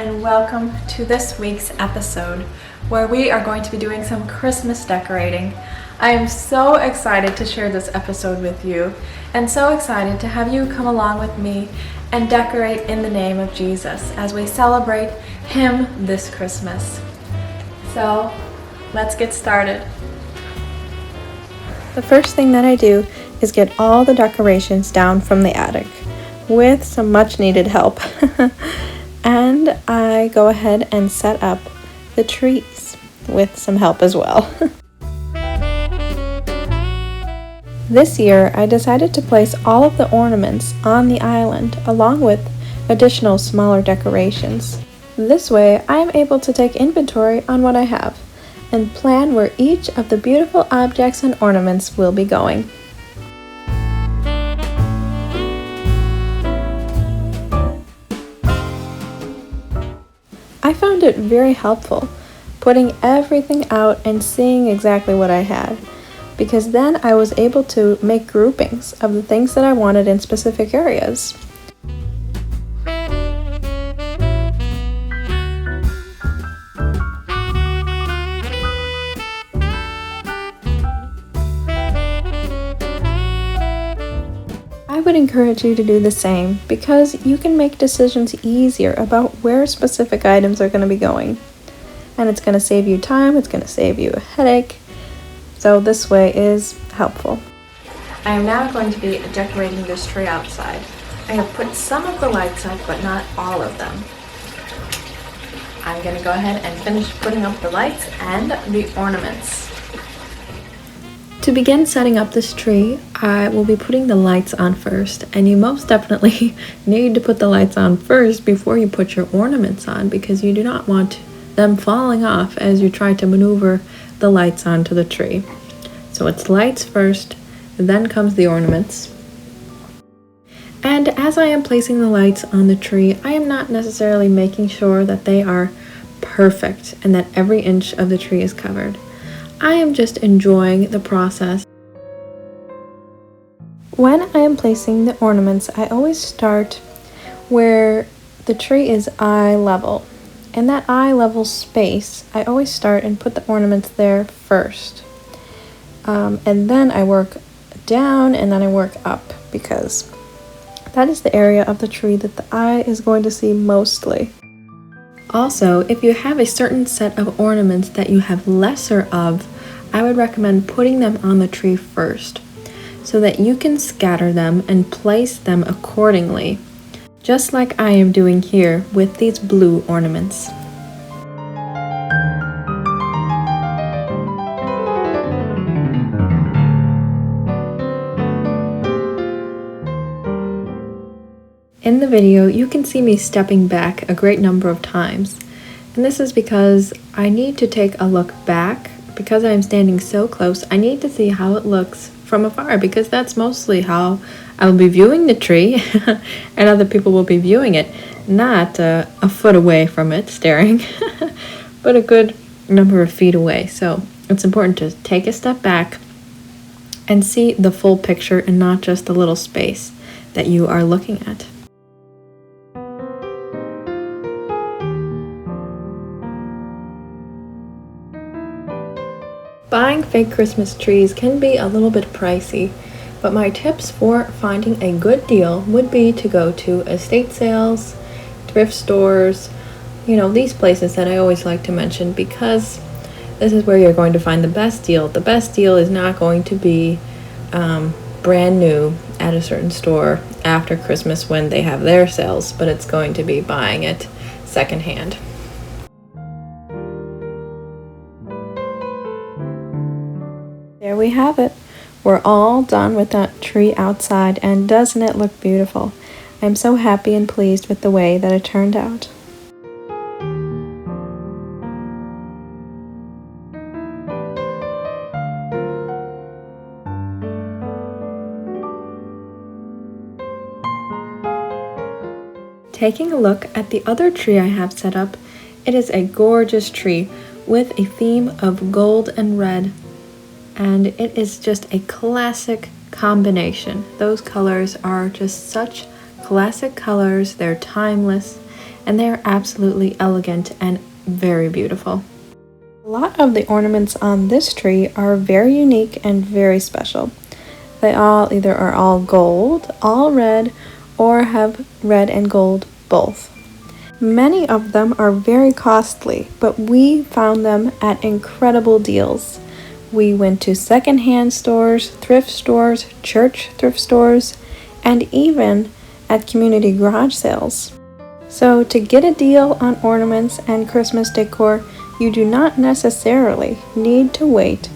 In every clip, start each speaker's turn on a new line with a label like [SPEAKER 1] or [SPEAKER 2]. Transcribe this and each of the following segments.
[SPEAKER 1] and welcome to this week's episode where we are going to be doing some Christmas decorating. I am so excited to share this episode with you and so excited to have you come along with me and decorate in the name of Jesus as we celebrate Him this Christmas. So let's get started.
[SPEAKER 2] The first thing that I do is get all the decorations down from the attic with some much needed help. And I go ahead and set up the trees with some help as well. This year I decided to place all of the ornaments on the island along with additional smaller decorations. This way I am able to take inventory on what I have and plan where each of the beautiful objects and ornaments will be going. I found it very helpful putting everything out and seeing exactly what I had, because then I was able to make groupings of the things that I wanted in specific areas. I would encourage you to do the same because you can make decisions easier about where specific items are going to be going. And it's going to save you time, it's going to save you a headache. So this way is helpful.
[SPEAKER 1] I am now going to be decorating this tree outside. I have put some of the lights up, but not all of them. I'm going to go ahead and finish putting up the lights and the ornaments.
[SPEAKER 2] To begin setting up this tree, I will be putting the lights on first, and you most definitely need to put the lights on first before you put your ornaments on, because you do not want them falling off as you try to maneuver the lights onto the tree. So it's lights first, then comes the ornaments. And as I am placing the lights on the tree, I am not necessarily making sure that they are perfect and that every inch of the tree is covered. I am just enjoying the process. When I am placing the ornaments, I always start where the tree is eye level. In that eye level space, I always start and put the ornaments there first. And then I work down and then I work up, because that is the area of the tree that the eye is going to see mostly. Also, if you have a certain set of ornaments that you have lesser of, I would recommend putting them on the tree first so that you can scatter them and place them accordingly, just like I am doing here with these blue ornaments. In the video, you can see me stepping back a great number of times, and this is because I need to take a look back. Because I'm standing so close, I need to see how it looks from afar, because that's mostly how I will be viewing the tree and other people will be viewing it, not a foot away from it staring, but a good number of feet away. So it's important to take a step back and see the full picture and not just the little space that you are looking at. Buying fake Christmas trees can be a little bit pricey, but my tips for finding a good deal would be to go to estate sales, thrift stores, these places that I always like to mention, because this is where you're going to find the best deal. The best deal is not going to be brand new at a certain store after Christmas when they have their sales, but it's going to be buying it secondhand. There we have it. We're all done with that tree outside, and doesn't it look beautiful? I'm so happy and pleased with the way that it turned out. Taking a look at the other tree I have set up, it is a gorgeous tree with a theme of gold and red. And it is just a classic combination. Those colors are just such classic colors. They're timeless, and they're absolutely elegant and very beautiful. A lot of the ornaments on this tree are very unique and very special. They all either are all gold, all red, or have red and gold both. Many of them are very costly, but we found them at incredible deals. We went to secondhand stores, thrift stores, church thrift stores, and even at community garage sales. So to get a deal on ornaments and Christmas decor, you do not necessarily need to wait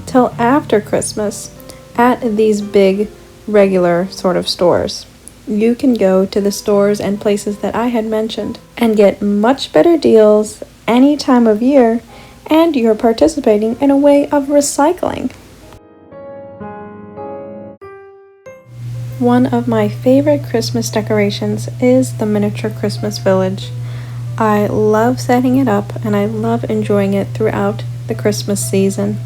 [SPEAKER 2] till after Christmas at these big regular sort of stores. You can go to the stores and places that I had mentioned and get much better deals any time of year, and you're participating in a way of recycling. One of my favorite Christmas decorations is the miniature Christmas village. I love setting it up and I love enjoying it throughout the Christmas season.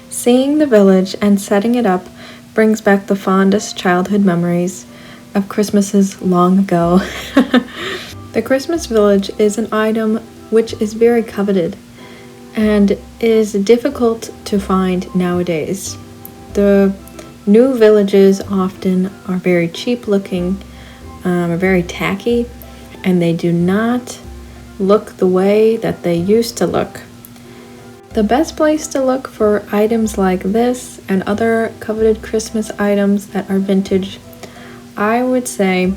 [SPEAKER 2] Seeing the village and setting it up brings back the fondest childhood memories of Christmases long ago. The Christmas village is an item which is very coveted and is difficult to find nowadays. The new villages often are very cheap looking, are very tacky, and they do not look the way that they used to look. The best place to look for items like this and other coveted Christmas items that are vintage, I would say,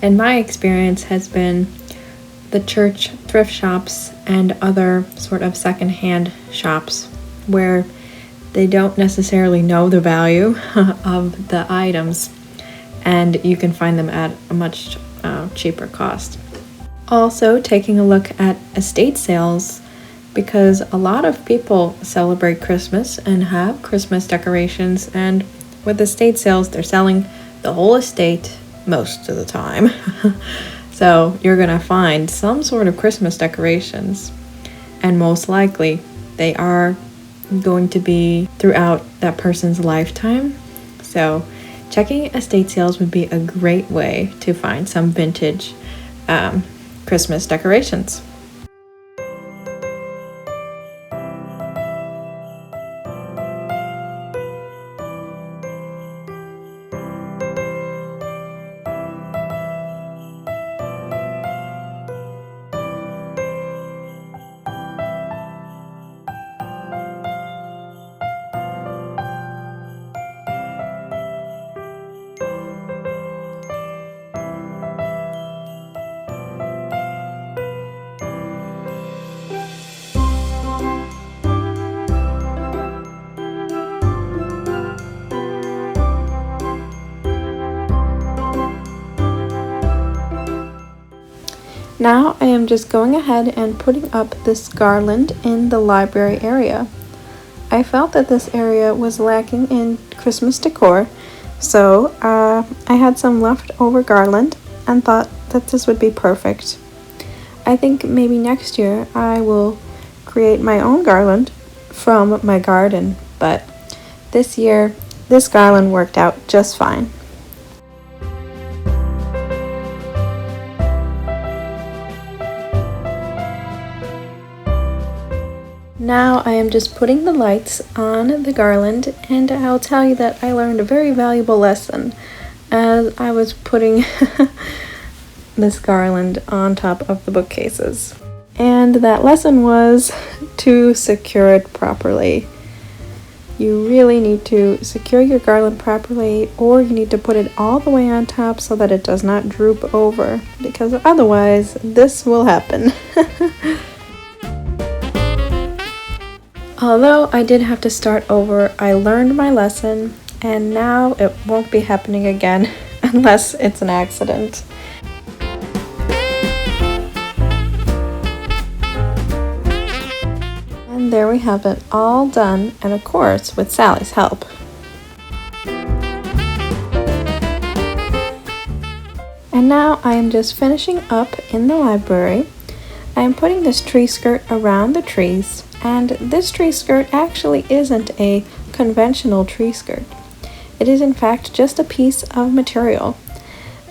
[SPEAKER 2] in my experience, has been the church thrift shops and other sort of secondhand shops where they don't necessarily know the value of the items and you can find them at a much cheaper cost. Also, taking a look at estate sales, because a lot of people celebrate Christmas and have Christmas decorations, and with estate sales, they're selling the whole estate most of the time. So you're gonna find some sort of Christmas decorations, and most likely they are going to be throughout that person's lifetime. So checking estate sales would be a great way to find some vintage Christmas decorations. Now I am just going ahead and putting up this garland in the library area. I felt that this area was lacking in Christmas decor, so I had some leftover garland and thought that this would be perfect. I think maybe next year I will create my own garland from my garden, but this year this garland worked out just fine. Now I am just putting the lights on the garland, and I'll tell you that I learned a very valuable lesson as I was putting this garland on top of the bookcases. And that lesson was to secure it properly. You really need to secure your garland properly, or you need to put it all the way on top so that it does not droop over, because otherwise this will happen. Although I did have to start over, I learned my lesson, and now it won't be happening again unless it's an accident. And there we have it all done, and of course with Sally's help. And now I am just finishing up in the library. I am putting this tree skirt around the trees, and this tree skirt actually isn't a conventional tree skirt. It is in fact just a piece of material.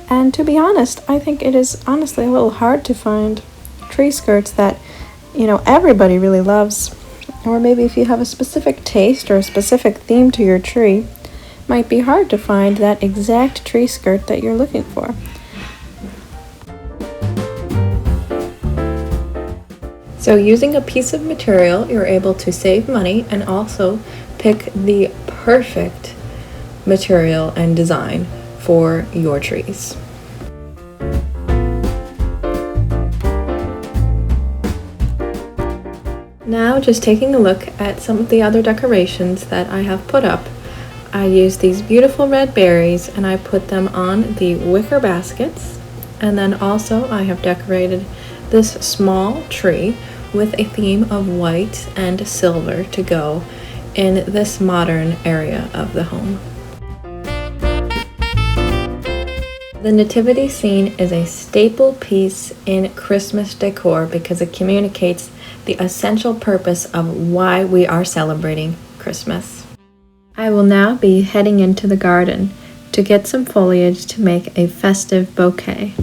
[SPEAKER 2] And to be honest, I think it is honestly a little hard to find tree skirts that, everybody really loves. Or maybe if you have a specific taste or a specific theme to your tree, it might be hard to find that exact tree skirt that you're looking for.
[SPEAKER 1] So using a piece of material, you're able to save money and also pick the perfect material and design for your trees. Now just taking a look at some of the other decorations that I have put up. I used these beautiful red berries and I put them on the wicker baskets, and then also I have decorated this small tree with a theme of white and silver to go in this modern area of the home. The nativity scene is a staple piece in Christmas decor because it communicates the essential purpose of why we are celebrating Christmas. I will now be heading into the garden to get some foliage to make a festive bouquet.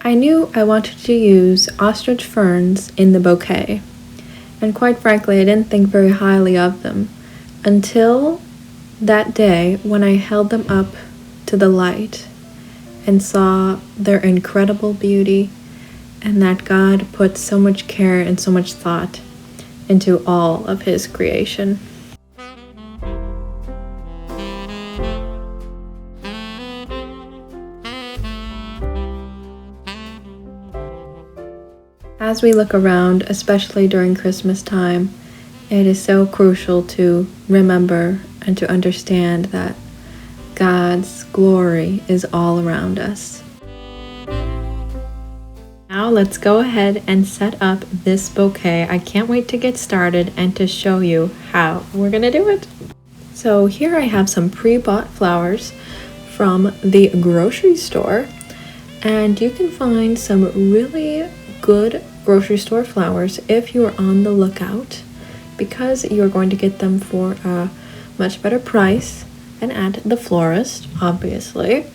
[SPEAKER 1] I knew I wanted to use ostrich ferns in the bouquet, and quite frankly I didn't think very highly of them until that day when I held them up to the light and saw their incredible beauty and that God put so much care and so much thought into all of His creation. As we look around, especially during Christmas time, it is so crucial to remember and to understand that God's glory is all around us. Now let's go ahead and set up this bouquet. I can't wait to get started and to show you how we're gonna do it. So here I have some pre-bought flowers from the grocery store, and you can find some really good grocery store flowers if you're on the lookout, because you're going to get them for a much better price and at the florist, obviously.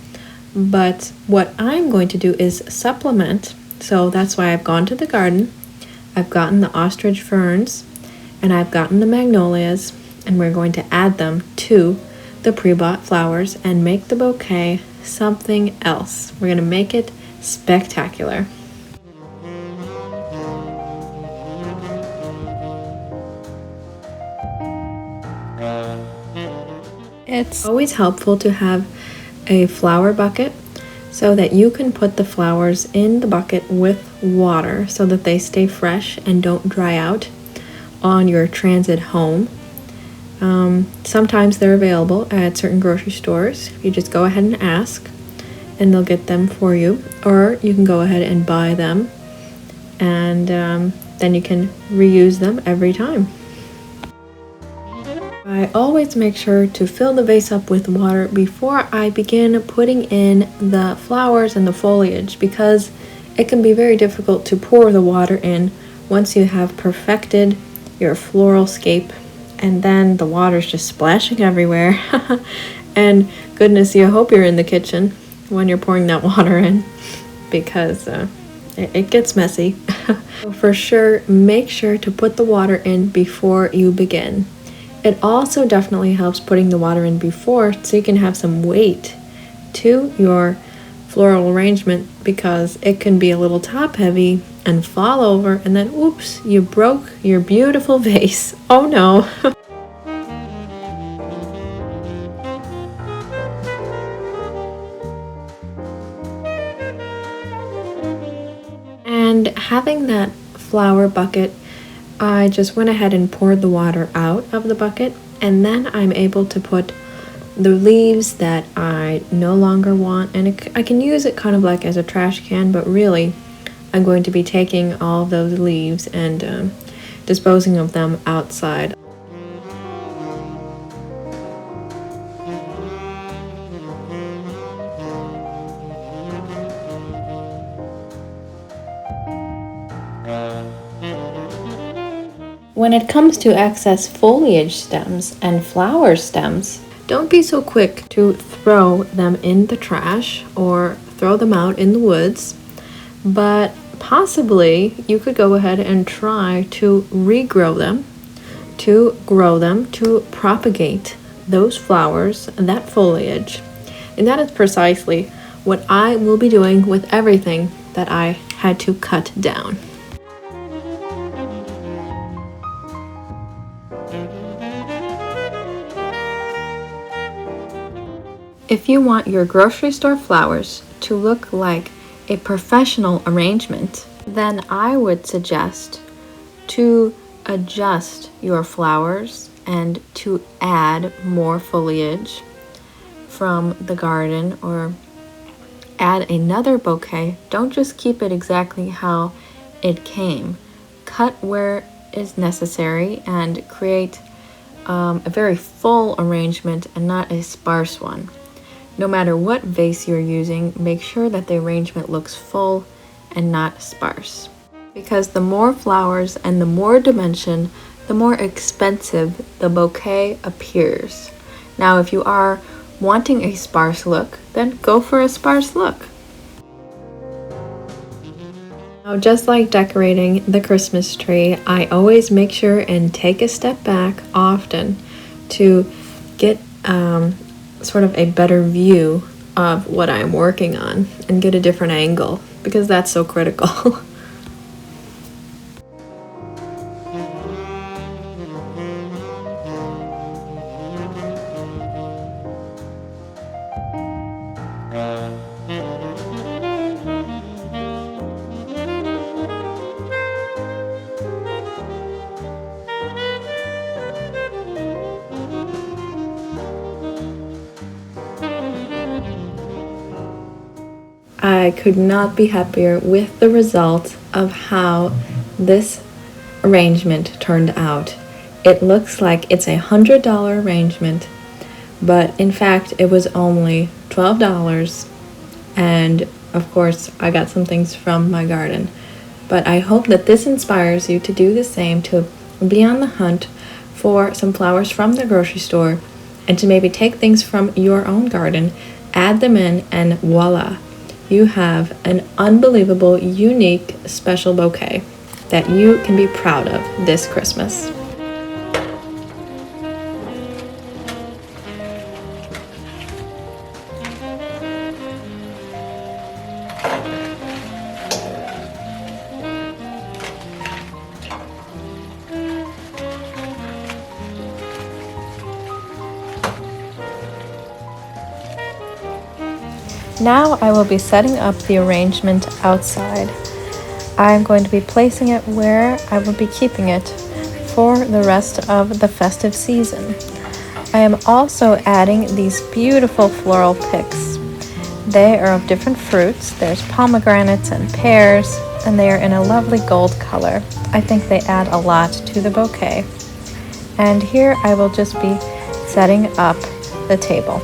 [SPEAKER 1] But what I'm going to do is supplement, so that's why I've gone to the garden. I've gotten the ostrich ferns and I've gotten the magnolias, and we're going to add them to the pre-bought flowers and make the bouquet something else. We're going to make it spectacular. It's always helpful to have a flower bucket so that you can put the flowers in the bucket with water so that they stay fresh and don't dry out on your transit home. Sometimes they're available at certain grocery stores. You just go ahead and ask and they'll get them for you, or you can go ahead and buy them, and then you can reuse them every time. I always make sure to fill the vase up with water before I begin putting in the flowers and the foliage, because it can be very difficult to pour the water in once you have perfected your floral scape, and then the water's just splashing everywhere. And goodness, you hope you're in the kitchen when you're pouring that water in, because it gets messy. So for sure, make sure to put the water in before you begin. It also definitely helps putting the water in before, so you can have some weight to your floral arrangement, because it can be a little top heavy and fall over, and then oops, you broke your beautiful vase. Oh no. And having that flower bucket, I just went ahead and poured the water out of the bucket
[SPEAKER 2] And then I'm able to put the leaves that I no longer want, and I can use it kind of like as a trash can, but really I'm going to be taking all of those leaves and disposing of them outside. When it comes to excess foliage stems and flower stems, don't be so quick to throw them in the trash or throw them out in the woods, but possibly you could go ahead and try to regrow them, to grow them, to propagate those flowers, that foliage. And that is precisely what I will be doing with everything that I had to cut down. If you want your grocery store flowers to look like a professional arrangement, then I would suggest to adjust your flowers and to add more foliage from the garden or add another bouquet. Don't just keep it exactly how it came. Cut where is necessary and create a very full arrangement and not a sparse one. No matter what vase you're using, make sure that the arrangement looks full and not sparse. Because the more flowers and the more dimension, the more expensive the bouquet appears. Now, if you are wanting a sparse look, then go for a sparse look. Now, just like decorating the Christmas tree, I always make sure and take a step back often to get sort of a better view of what I'm working on and get a different angle, because that's so critical. I could not be happier with the result of how this arrangement turned out. It looks like it's $100 arrangement, but in fact it was only $12, and of course I got some things from my garden. But I hope that this inspires you to do the same, to be on the hunt for some flowers from the grocery store and to maybe take things from your own garden, add them in, and voila, you have an unbelievable, unique, special bouquet that you can be proud of this Christmas. Now I will be setting up the arrangement outside. I'm going to be placing it where I will be keeping it for the rest of the festive season. I am also adding these beautiful floral picks. They are of different fruits. There's pomegranates and pears, and they are in a lovely gold color. I think they add a lot to the bouquet. And here I will just be setting up the table.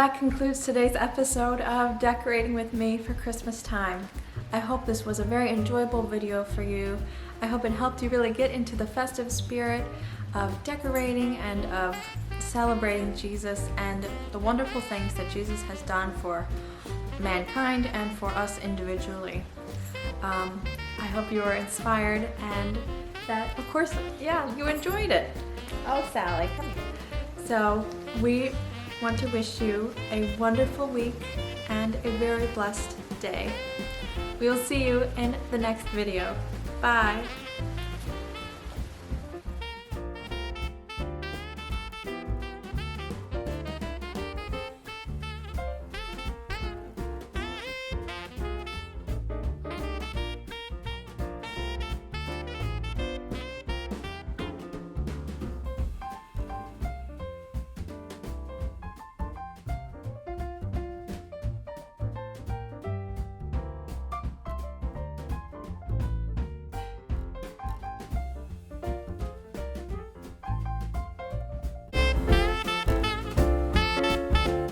[SPEAKER 1] that concludes today's episode of Decorating with Me for Christmas time. I hope this was a very enjoyable video for you. I hope it helped you really get into the festive spirit of decorating and of celebrating Jesus and the wonderful things that Jesus has done for mankind and for us individually. I hope you were inspired and that, of course, you enjoyed it. Oh, Sally, come here. So we want to wish you a wonderful week and a very blessed day. We will see you in the next video. Bye.